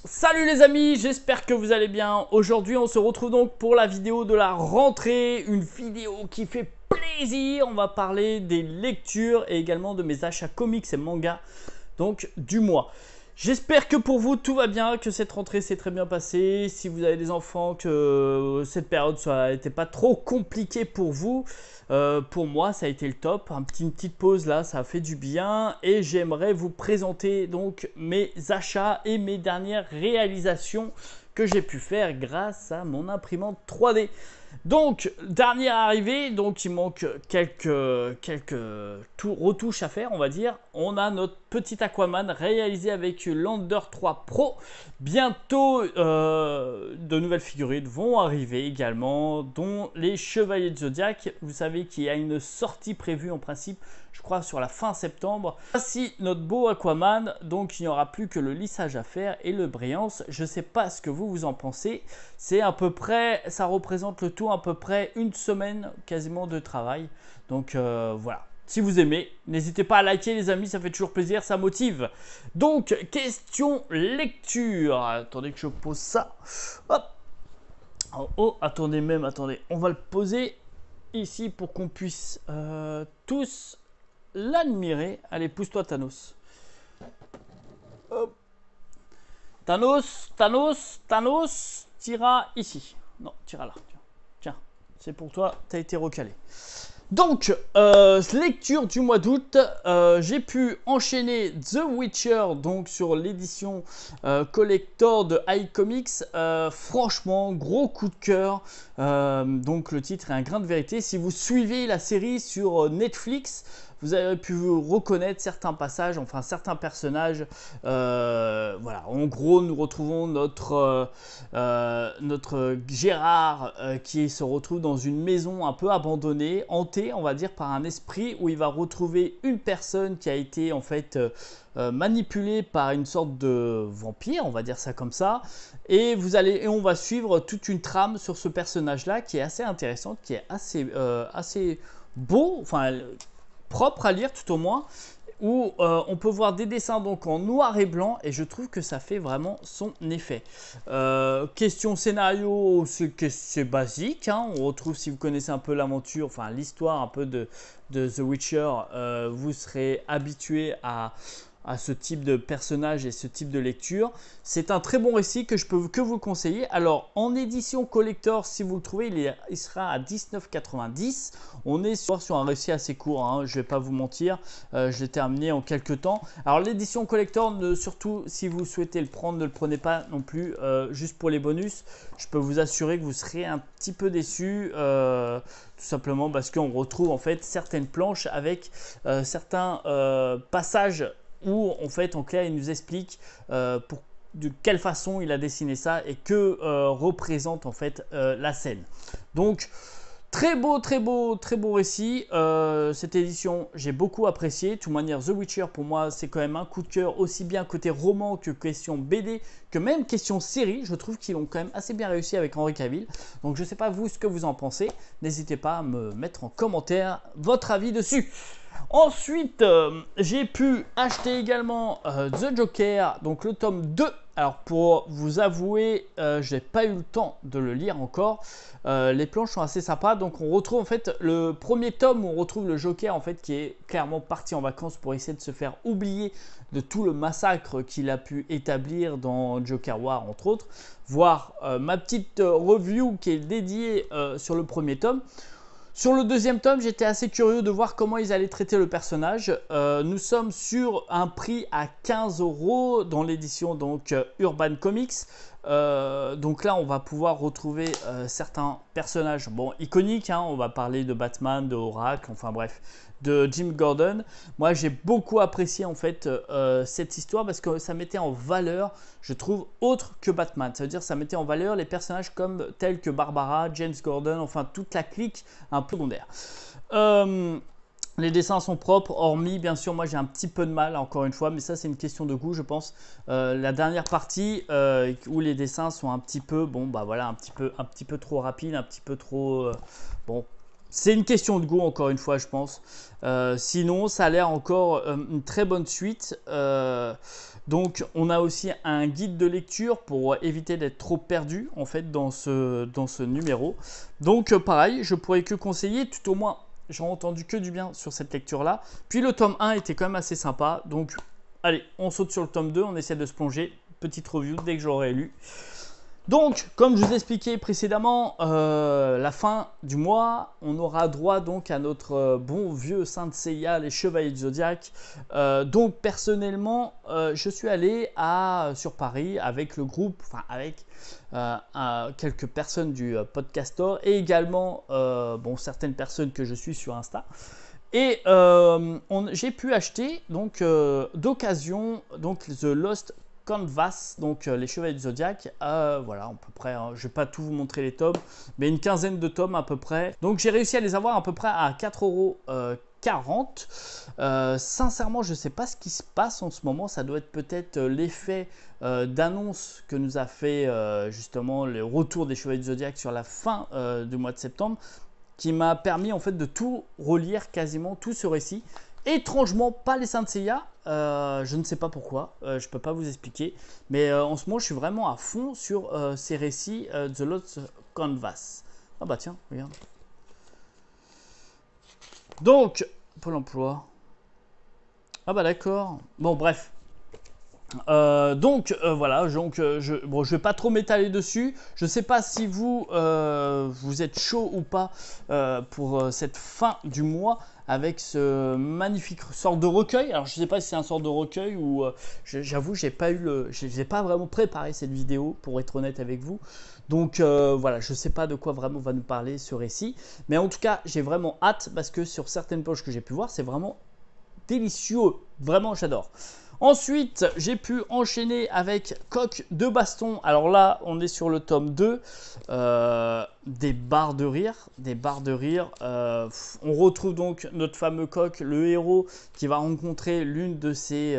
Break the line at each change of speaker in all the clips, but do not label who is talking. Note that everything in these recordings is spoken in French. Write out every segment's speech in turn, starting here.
Salut les amis, j'espère que vous allez bien. Aujourd'hui on se retrouve donc pour la vidéo de la rentrée, une vidéo qui fait plaisir. On va parler des lectures et également de mes achats comics et mangas donc du mois. J'espère que pour vous tout va bien, que cette rentrée s'est très bien passée. Si vous avez des enfants, que cette période n'était pas trop compliquée pour vous. Pour moi, ça a été le top. Une petite pause là, ça a fait du bien. Et j'aimerais vous présenter donc mes achats et mes dernières réalisations que j'ai pu faire grâce à mon imprimante 3D. Donc, dernière arrivée, donc il manque quelques retouches à faire, on va dire. On a notre petit Aquaman réalisé avec l'Under 3 Pro. Bientôt, de nouvelles figurines vont arriver également, dont les Chevaliers de Zodiac. Vous savez qu'il y a une sortie prévue en principe, je crois, sur la fin septembre. Voici notre beau Aquaman, donc il n'y aura plus que le lissage à faire et le brillance. Je ne sais pas ce que vous en pensez. C'est à peu près, ça représente le tout à peu près une semaine quasiment de travail. Donc voilà. Si vous aimez, n'hésitez pas à liker les amis, ça fait toujours plaisir, ça motive. Donc, question lecture. Attendez que je pose ça. Hop. Oh, attendez, on va le poser ici pour qu'on puisse tous l'admirer. Allez, pousse-toi Thanos. Hop. Thanos, tira ici. Non, tira là. Tiens, c'est pour toi, tu as été recalé. Donc, lecture du mois d'août, j'ai pu enchaîner The Witcher donc sur l'édition collector de iComics. Franchement, gros coup de cœur. Donc le titre est un grain de vérité. Si vous suivez la série sur Netflix, vous avez pu reconnaître certains passages, enfin certains personnages. Voilà, en gros, nous retrouvons notre Gérard qui se retrouve dans une maison un peu abandonnée, hantée, on va dire, par un esprit où il va retrouver une personne qui a été en fait manipulée par une sorte de vampire, on va dire ça comme ça. Et on va suivre toute une trame sur ce personnage-là qui est assez intéressante, qui est assez beau, enfin propre à lire tout au moins, où on peut voir des dessins donc en noir et blanc et je trouve que ça fait vraiment son effet. Question scénario, c'est basique, hein. On retrouve, si vous connaissez un peu l'aventure, enfin l'histoire un peu de The Witcher, vous serez habitué à ce type de personnage et ce type de lecture. C'est un très bon récit que je peux que vous conseiller. Alors en édition collector, si vous le trouvez, il sera à 19,90 €. On est sur un récit assez court, hein, je ne vais pas vous mentir, je l'ai terminé en quelques temps. Alors l'édition collector, surtout si vous souhaitez le prendre, ne le prenez pas non plus juste pour les bonus. Je peux vous assurer que vous serez un petit peu déçu, tout simplement parce qu'on retrouve en fait certaines planches avec certains passages où en fait en clair il nous explique de quelle façon il a dessiné ça et que représente en fait la scène. Donc très beau récit. Cette édition, j'ai beaucoup apprécié. De toute manière, The Witcher, pour moi, c'est quand même un coup de cœur, aussi bien côté roman que question BD, que même question série. Je trouve qu'ils ont quand même assez bien réussi avec Henry Cavill. Donc, je ne sais pas vous ce que vous en pensez. N'hésitez pas à me mettre en commentaire votre avis dessus. Ensuite, j'ai pu acheter également The Joker, donc le tome 2. Alors pour vous avouer, je n'ai pas eu le temps de le lire encore. Les planches sont assez sympas. Donc on retrouve en fait le premier tome où on retrouve le Joker en fait qui est clairement parti en vacances pour essayer de se faire oublier de tout le massacre qu'il a pu établir dans Joker War entre autres. Voir ma petite review qui est dédiée sur le premier tome. Sur le deuxième tome, j'étais assez curieux de voir comment ils allaient traiter le personnage. Nous sommes sur un prix à 15 € dans l'édition donc Urban Comics. Donc là, on va pouvoir retrouver certains personnages iconiques. Hein. On va parler de Batman, de Oracle, enfin bref, de Jim Gordon. Moi, j'ai beaucoup apprécié en fait cette histoire parce que ça mettait en valeur, je trouve, autre que Batman. Ça veut dire que ça mettait en valeur les personnages tels que Barbara, James Gordon, enfin toute la clique un peu secondaire. Les dessins sont propres, hormis bien sûr moi j'ai un petit peu de mal encore une fois, mais ça c'est une question de goût je pense. La dernière partie où les dessins sont un petit peu, un petit peu trop rapides, un petit peu trop, C'est une question de goût, encore une fois, je pense. Sinon, ça a l'air encore une très bonne suite. Donc, on a aussi un guide de lecture pour éviter d'être trop perdu, en fait, dans ce numéro. Donc, pareil, je pourrais que conseiller, tout au moins, j'ai entendu que du bien sur cette lecture-là. Puis, le tome 1 était quand même assez sympa. Donc, allez, on saute sur le tome 2, on essaie de se plonger. Petite review dès que j'aurai lu. Donc, comme je vous ai expliqué précédemment, la fin du mois, on aura droit donc à notre bon vieux Saint Seiya, les Chevaliers du Zodiaque. Donc, personnellement, je suis allé sur Paris avec le groupe, enfin avec quelques personnes du Podcaster et également certaines personnes que je suis sur Insta. Et j'ai pu acheter donc d'occasion donc The Lost Canvas, donc les Chevaliers du Zodiaque, voilà, à peu près, hein, je ne vais pas tout vous montrer les tomes, mais une quinzaine de tomes à peu près. Donc j'ai réussi à les avoir à peu près à 4,40 €. Sincèrement, je ne sais pas ce qui se passe en ce moment, ça doit être peut-être l'effet d'annonce que nous a fait justement le retour des Chevaliers du Zodiaque sur la fin du mois de septembre, qui m'a permis en fait de tout relire, quasiment tout ce récit. Étrangement, pas les Saint Seiya, je ne sais pas pourquoi, je ne peux pas vous expliquer, mais en ce moment je suis vraiment à fond sur ces récits The Lost Canvas. Ah bah tiens, regarde. Donc, Pôle emploi. Ah bah d'accord, bon bref. Voilà, donc je vais pas trop m'étaler dessus. Je sais pas si vous êtes chaud ou pas pour cette fin du mois avec ce magnifique sort de recueil. Alors je sais pas si c'est un sort de recueil ou j'avoue j'ai pas vraiment préparé cette vidéo pour être honnête avec vous. Donc voilà, je sais pas de quoi vraiment va nous parler ce récit, mais en tout cas j'ai vraiment hâte parce que sur certaines pages que j'ai pu voir, c'est vraiment délicieux, vraiment j'adore. Ensuite, j'ai pu enchaîner avec Coq de Baston. Alors là, on est sur le tome 2. Des barres de rire. On retrouve donc notre fameux Coq, le héros, qui va rencontrer l'une de ses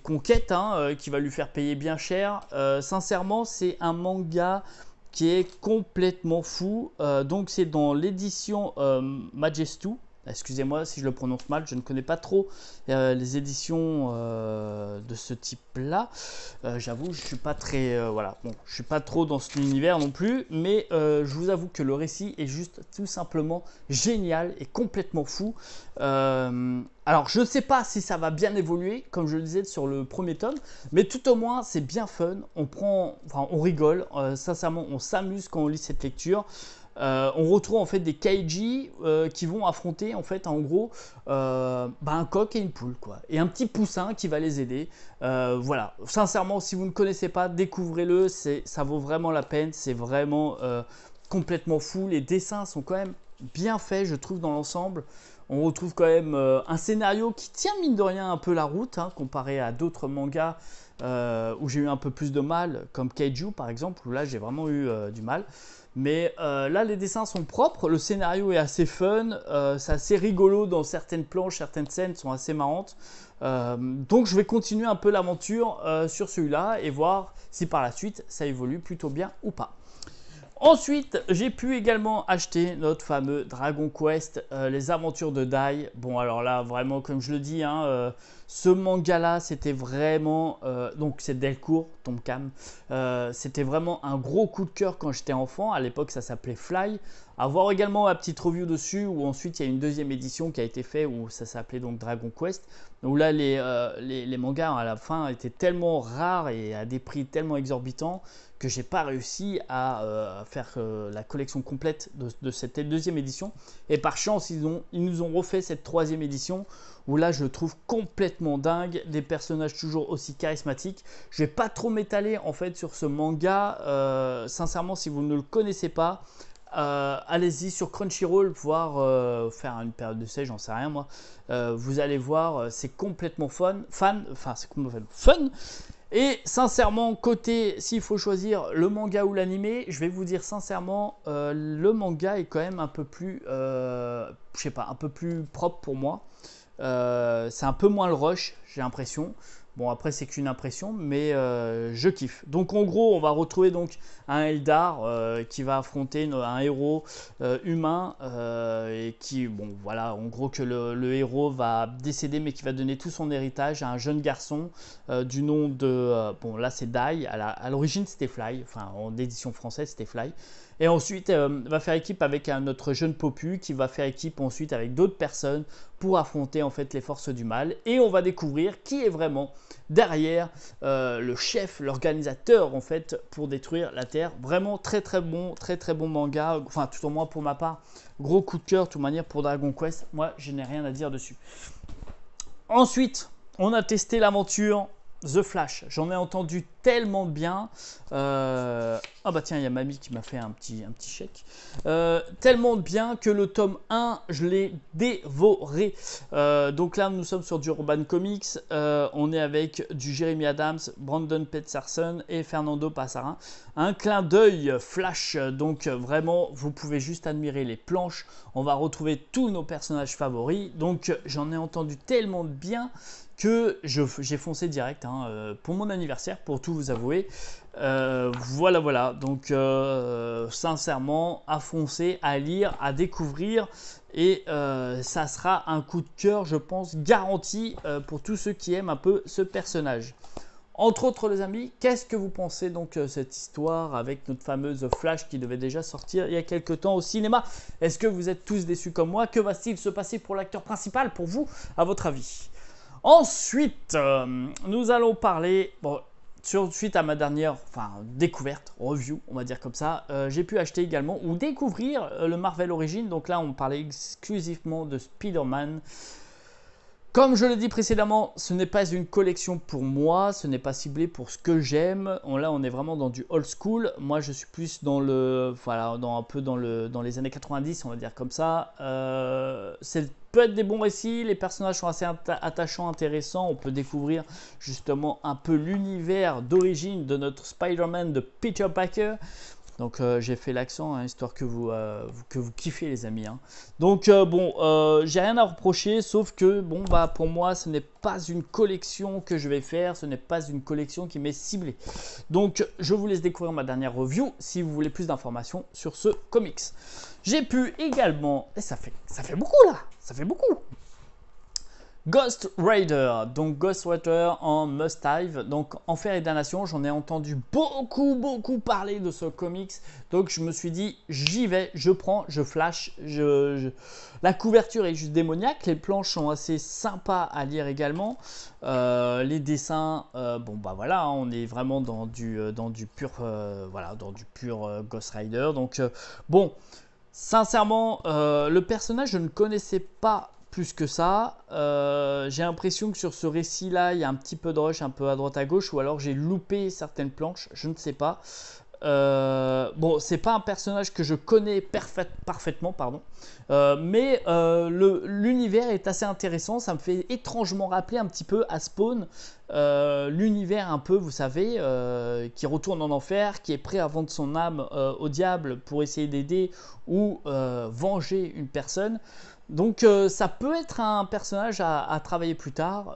conquêtes, hein, qui va lui faire payer bien cher. Sincèrement, c'est un manga qui est complètement fou. Donc c'est dans l'édition Majestou. Excusez-moi si je le prononce mal, je ne connais pas trop les éditions de ce type-là. J'avoue, je suis pas très, je suis pas trop dans cet univers non plus, mais je vous avoue que le récit est juste tout simplement génial et complètement fou. Alors, je ne sais pas si ça va bien évoluer, comme je le disais sur le premier tome, mais tout au moins, c'est bien fun. On rigole. Sincèrement, on s'amuse quand on lit cette lecture. On retrouve en fait des Kaiji qui vont affronter en fait en gros un coq et une poule quoi, et un petit poussin qui va les aider. Voilà, sincèrement si vous ne connaissez pas, découvrez-le, ça vaut vraiment la peine, c'est vraiment complètement fou. Les dessins sont quand même bien faits je trouve dans l'ensemble. On retrouve quand même un scénario qui tient mine de rien un peu la route hein, comparé à d'autres mangas où j'ai eu un peu plus de mal, comme Kaiju par exemple, où là j'ai vraiment eu du mal. Mais là, les dessins sont propres, le scénario est assez fun, c'est assez rigolo dans certaines planches, certaines scènes sont assez marrantes. Donc je vais continuer un peu l'aventure sur celui-là et voir si par la suite ça évolue plutôt bien ou pas. Ensuite, j'ai pu également acheter notre fameux Dragon Quest, les aventures de Dai. Bon, alors là, vraiment, comme je le dis, hein, ce manga-là, c'était vraiment... donc, c'est Delcourt, Tonkam. C'était vraiment un gros coup de cœur quand j'étais enfant. À l'époque, ça s'appelait Fly. À voir également ma petite review dessus, où ensuite, il y a une deuxième édition qui a été faite, où ça s'appelait donc Dragon Quest. Donc là, les mangas, à la fin, étaient tellement rares et à des prix tellement exorbitants que j'ai pas réussi à faire la collection complète de cette deuxième édition. Et par chance, ils nous ont refait cette troisième édition où là, je le trouve complètement dingue. Des personnages toujours aussi charismatiques. Je vais pas trop m'étaler en fait sur ce manga. Sincèrement, si vous ne le connaissez pas, allez-y sur Crunchyroll, voir faire une période d'essai, j'en sais rien moi. Vous allez voir, c'est complètement fun. Et sincèrement, côté, s'il faut choisir le manga ou l'animé, je vais vous dire sincèrement, le manga est quand même un peu plus, je sais pas, un peu plus propre pour moi. C'est un peu moins le rush, j'ai l'impression. Bon, après, c'est qu'une impression, mais je kiffe. Donc, en gros, on va retrouver donc un Eldar qui va affronter un héros humain et qui, bon, voilà, en gros, que le héros va décéder, mais qui va donner tout son héritage à un jeune garçon du nom de, bon, là, c'est Dai. À l'origine, c'était Fly. Enfin, en édition française, c'était Fly. Et ensuite, va faire équipe avec notre jeune Popu qui va faire équipe ensuite avec d'autres personnes pour affronter en fait les forces du mal. Et on va découvrir qui est vraiment derrière le chef, l'organisateur en fait pour détruire la Terre. Vraiment très bon manga. Enfin, tout au moins pour ma part, gros coup de cœur de toute manière pour Dragon Quest. Moi, je n'ai rien à dire dessus. Ensuite, on a testé l'aventure The Flash, j'en ai entendu tellement de bien. Ah bah tiens, il y a Mamie qui m'a fait un petit chèque. Tellement de bien que le tome 1, je l'ai dévoré. Donc là, nous sommes sur du Urban Comics. On est avec du Jeremy Adams, Brandon Peterson et Fernando Passarin. Un clin d'œil Flash. Donc vraiment, vous pouvez juste admirer les planches. On va retrouver tous nos personnages favoris. Donc j'en ai entendu tellement de bien que j'ai foncé direct pour mon anniversaire, pour tout vous avouer. Voilà. Donc, sincèrement, à foncer, à lire, à découvrir. Et ça sera un coup de cœur, je pense, garanti pour tous ceux qui aiment un peu ce personnage. Entre autres, les amis, qu'est-ce que vous pensez donc cette histoire avec notre fameuse Flash qui devait déjà sortir il y a quelques temps au cinéma? Est-ce que vous êtes tous déçus comme moi? Que va-t-il se passer pour l'acteur principal, pour vous, à votre avis? Ensuite, nous allons parler, bon, suite à ma dernière découverte, review, on va dire comme ça, j'ai pu acheter également ou découvrir le Marvel Origins. Donc là, on parlait exclusivement de Spider-Man. Comme je l'ai dit précédemment, ce n'est pas une collection pour moi, ce n'est pas ciblé pour ce que j'aime. Là, on est vraiment dans du old school. Moi, je suis plus dans dans les années 90, on va dire comme ça. C'est peut être des bons récits, les personnages sont assez attachants, intéressants. On peut découvrir justement un peu l'univers d'origine de notre Spider-Man de Peter Parker. Donc j'ai fait l'accent, histoire que vous kiffiez les amis. Donc j'ai rien à reprocher, sauf que pour moi ce n'est pas une collection que je vais faire, ce n'est pas une collection qui m'est ciblée. Donc je vous laisse découvrir ma dernière review si vous voulez plus d'informations sur ce comics. J'ai pu également, et ça fait beaucoup là, ça fait beaucoup. Ghost Rider, donc Ghost Rider en must-have, donc Enfer et Damnation. J'en ai entendu beaucoup parler de ce comics, donc je me suis dit j'y vais, je prends, je flash. La couverture est juste démoniaque, les planches sont assez sympas à lire également. Les dessins, voilà, on est vraiment dans du pur Ghost Rider. Donc sincèrement, le personnage je ne connaissais pas plus que ça. J'ai l'impression que sur ce récit là il y a un petit peu de rush un peu à droite à gauche, ou alors j'ai loupé certaines planches, je ne sais pas. C'est pas un personnage que je connais parfaitement, mais l'univers est assez intéressant. Ça me fait étrangement rappeler un petit peu à Spawn, l'univers un peu, vous savez, qui retourne en enfer, qui est prêt à vendre son âme au diable pour essayer d'aider ou venger une personne. Donc ça peut être un personnage à travailler plus tard,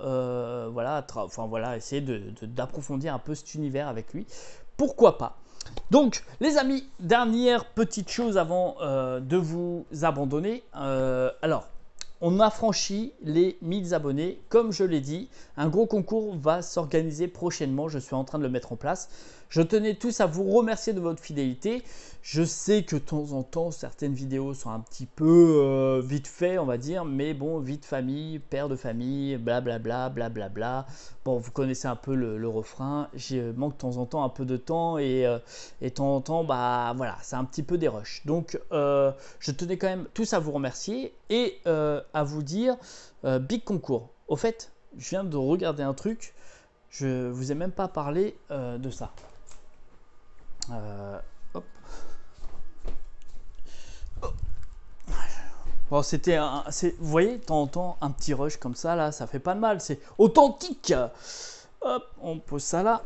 essayer d'approfondir un peu cet univers avec lui, pourquoi pas. Donc les amis, dernière petite chose avant de vous abandonner, alors on a franchi les 1000 abonnés, comme je l'ai dit, un gros concours va s'organiser prochainement, je suis en train de le mettre en place. Je tenais tous à vous remercier de votre fidélité. Je sais que de temps en temps, certaines vidéos sont un petit peu vite fait, on va dire, mais bon, vie de famille, père de famille, blablabla. Bon, vous connaissez un peu le refrain. J'ai manque de temps en temps un peu de temps et de temps en temps, c'est un petit peu des rushs. Donc, je tenais quand même tous à vous remercier et à vous dire big concours. Au fait, je viens de regarder un truc, je vous ai même pas parlé de ça. Hop. Bon, vous voyez, de temps en temps, un petit rush comme ça, là, ça fait pas de mal, c'est authentique. Hop, on pose ça là.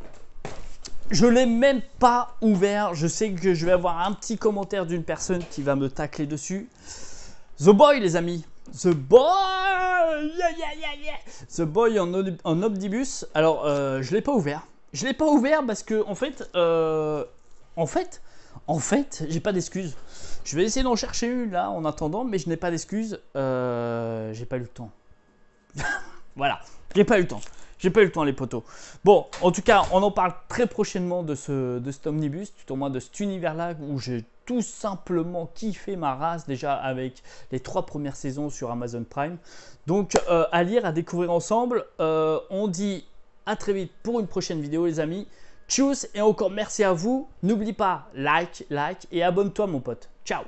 Je l'ai même pas ouvert, je sais que je vais avoir un petit commentaire d'une personne qui va me tacler dessus. The Boy, les amis. The Boy. The Boy en omnibus. Alors, je l'ai pas ouvert. Je l'ai pas ouvert parce que en fait, j'ai pas d'excuses. Je vais essayer d'en chercher une là en attendant, mais je n'ai pas d'excuses. J'ai pas eu le temps. Voilà, j'ai pas eu le temps. J'ai pas eu le temps les potos. Bon, en tout cas, on en parle très prochainement de cet omnibus, tout au moins de cet univers-là où j'ai tout simplement kiffé ma race déjà avec les 3 premières saisons sur Amazon Prime. Donc à lire, à découvrir ensemble. On dit à très vite pour une prochaine vidéo les amis. Tchuss et encore merci à vous. N'oublie pas, like et abonne-toi mon pote. Ciao.